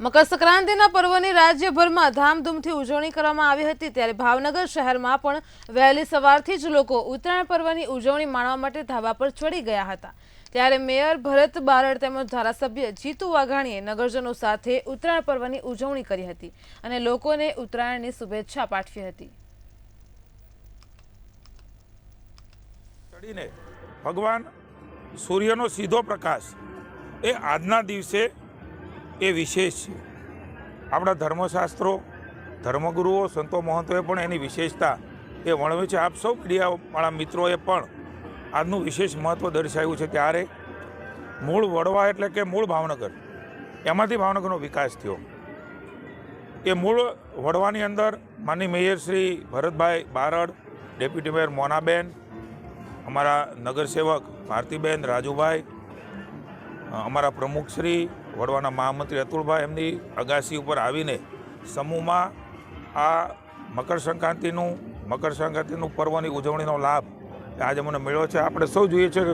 મકર સંક્રાંતિના પર્વની રાજ્યભરમાં ધામધૂમથી ઉજવણી કરવામાં આવી હતી, ત્યારે ભાવનગર શહેરમાં પણ વહેલી સવારથી જ લોકો ઉત્તરાયણ પર્વની ઉજવણી માણવા માટે ધાબા પર ચડી ગયા હતા। ત્યારે મેયર ભરત બારડ તેમજ ધારાસભ્ય જીતુ વાઘાણીએ નગરજનો સાથે ઉત્તરાયણ પર્વની ઉજવણી કરી હતી અને લોકોને ઉત્તરાયણની શુભેચ્છા પાઠવી હતી। ભગવાન સૂર્યનો સીધો પ્રકાશ એ આજના દિવસે એ વિશેષ છે। આપણા ધર્મશાસ્ત્રો, ધર્મગુરુઓ, સંતો મહંતોએ પણ એની વિશેષતા એ વર્ણવી છે। આપ સૌ મીડિયાવાળા મિત્રોએ પણ આજનું વિશેષ મહત્ત્વ દર્શાવ્યું છે। ત્યારે મૂળ વડવા એટલે કે મૂળ ભાવનગર, એમાંથી ભાવનગરનો વિકાસ થયો। એ મૂળ વડવાની અંદર માનની mayor Shri Bharatbhai Barad, deputy mayor Monaben, અમારા નગરસેવક ભારતીબેન, રાજુભાઈ, અમારા પ્રમુખશ્રી વડવાના મહામંત્રી અતુલભાઈ, એમની અગાસી ઉપર આવીને સમૂહમાં આ મકર સંક્રાંતિનું પર્વની ઉજવણીનો લાભ આજે મને મળ્યો છે। આપણે સૌ જોઈએ છીએ કે